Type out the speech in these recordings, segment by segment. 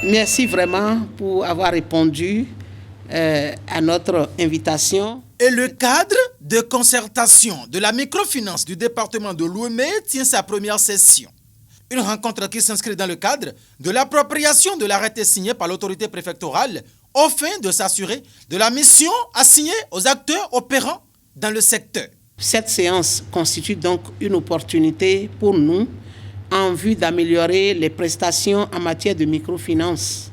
Merci vraiment pour avoir répondu à notre invitation. Et le cadre de concertation de la microfinance du département de Lomé tient sa première session. Une rencontre qui s'inscrit dans le cadre de l'appropriation de l'arrêté signé par l'autorité préfectorale au fin de s'assurer de la mission assignée aux acteurs opérant dans le secteur. Cette séance constitue donc une opportunité pour nous en vue d'améliorer les prestations en matière de microfinance.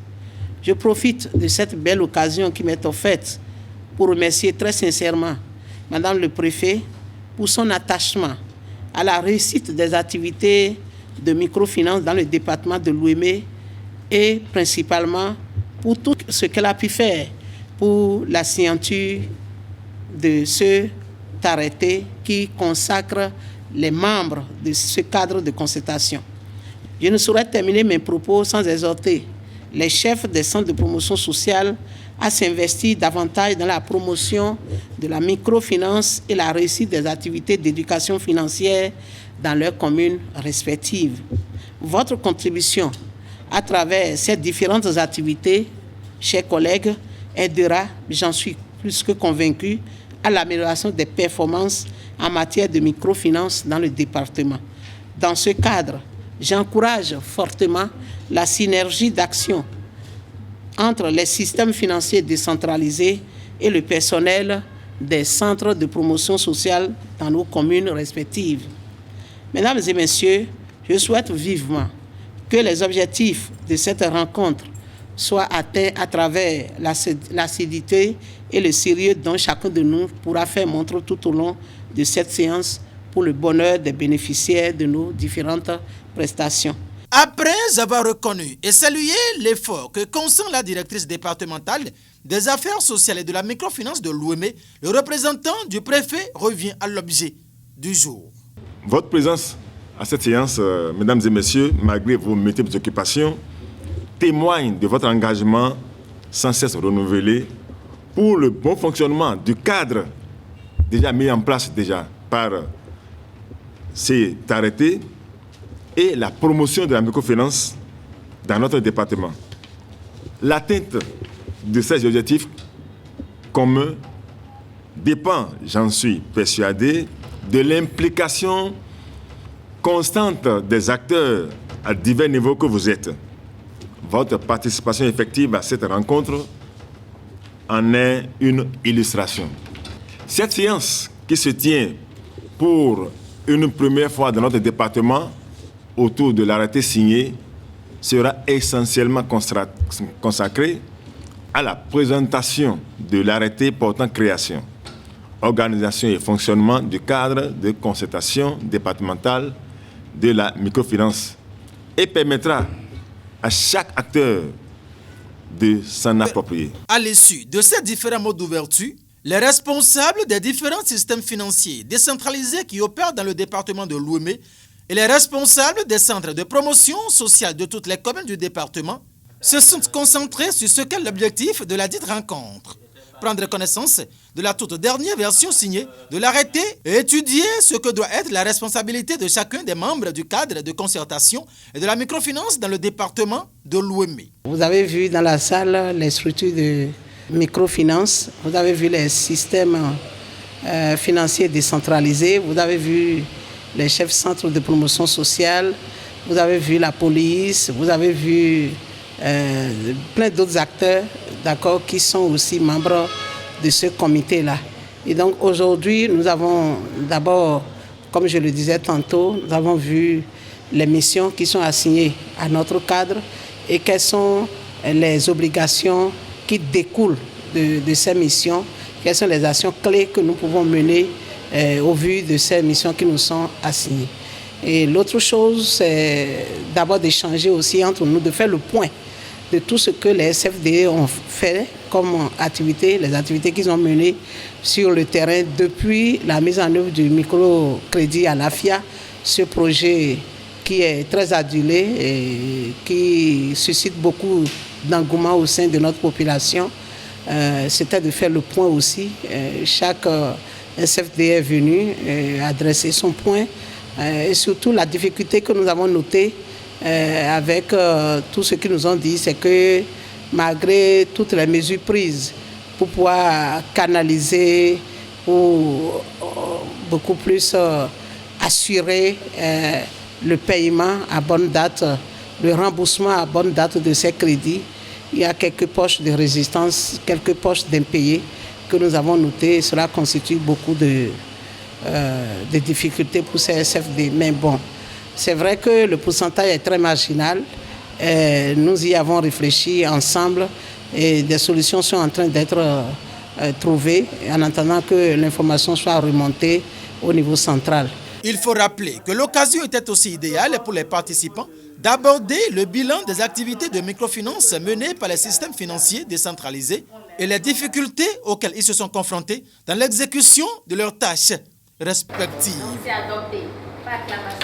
Je profite de cette belle occasion qui m'est offerte pour remercier très sincèrement Madame le Préfet pour son attachement à la réussite des activités de microfinance dans le département de Lomé et principalement pour tout ce qu'elle a pu faire pour la signature de cet arrêté qui consacre les membres de ce cadre de concertation. Je ne saurais terminer mes propos sans exhorter les chefs des centres de promotion sociale à s'investir davantage dans la promotion de la microfinance et la réussite des activités d'éducation financière dans leurs communes respectives. Votre contribution à travers ces différentes activités, chers collègues, aidera, j'en suis plus que convaincu, à l'amélioration des performances en matière de microfinance dans le département. Dans ce cadre, j'encourage fortement la synergie d'action entre les systèmes financiers décentralisés et le personnel des centres de promotion sociale dans nos communes respectives. Mesdames et messieurs, je souhaite vivement que les objectifs de cette rencontre soient atteints à travers l'assiduité et le sérieux dont chacun de nous pourra faire montre tout au long de cette séance pour le bonheur des bénéficiaires de nos différentes prestations. Après avoir reconnu et salué l'effort que consent la directrice départementale des affaires sociales et de la microfinance de Lomé, le représentant du préfet revient à l'objet du jour. Votre présence à cette séance, mesdames et messieurs, malgré vos multiples occupations, témoigne de votre engagement sans cesse renouvelé pour le bon fonctionnement du cadre déjà mis en place par cet arrêté et la promotion de la microfinance dans notre département. L'atteinte de ces objectifs communs dépend, j'en suis persuadé, de l'implication constante des acteurs à divers niveaux que vous êtes. Votre participation effective à cette rencontre en est une illustration. Cette séance qui se tient pour une première fois dans notre département autour de l'arrêté signé sera essentiellement consacrée à la présentation de l'arrêté portant création, organisation et fonctionnement du cadre de concertation départementale de la microfinance et permettra à chaque acteur de s'en approprier. À l'issue de ces différents modes d'ouverture, les responsables des différents systèmes financiers décentralisés qui opèrent dans le département de Lomé et les responsables des centres de promotion sociale de toutes les communes du département se sont concentrés sur ce qu'est l'objectif de la dite rencontre. Prendre connaissance de la toute dernière version signée de l'arrêté et étudier ce que doit être la responsabilité de chacun des membres du cadre de concertation et de la microfinance dans le département de Lomé. Vous avez vu dans la salle les structures de microfinance, vous avez vu les systèmes financiers décentralisés, vous avez vu les chefs centres de promotion sociale, vous avez vu la police, vous avez vu plein d'autres acteurs, d'accord, qui sont aussi membres de ce comité-là. Et donc aujourd'hui, nous avons d'abord, comme je le disais tantôt, nous avons vu les missions qui sont assignées à notre cadre et quelles sont les obligations qui découlent de ces missions, quelles sont les actions clés que nous pouvons mener au vu de ces missions qui nous sont assignées. Et l'autre chose, c'est d'abord d'échanger aussi entre nous, de faire le point de tout ce que les SFDE ont fait comme activité, les activités qu'ils ont menées sur le terrain depuis la mise en œuvre du microcrédit à l'AFIA, ce projet qui est très adulé et qui suscite beaucoup d'engouement au sein de notre population. C'était de faire le point aussi. Chaque SFDE est venu adresser son point et surtout la difficulté que nous avons notée avec tout ce qu'ils nous ont dit, c'est que malgré toutes les mesures prises pour pouvoir canaliser, pour beaucoup plus assurer le paiement à bonne date, le remboursement à bonne date de ces crédits, il y a quelques poches de résistance, quelques poches d'impayés que nous avons notées. Cela constitue beaucoup de difficultés pour ces SFD. Mais bon, c'est vrai que le pourcentage est très marginal. Nous y avons réfléchi ensemble et des solutions sont en train d'être trouvées en attendant que l'information soit remontée au niveau central. Il faut rappeler que l'occasion était aussi idéale pour les participants d'aborder le bilan des activités de microfinance menées par les systèmes financiers décentralisés et les difficultés auxquelles ils se sont confrontés dans l'exécution de leurs tâches respectives. C'est adopté par acclamation.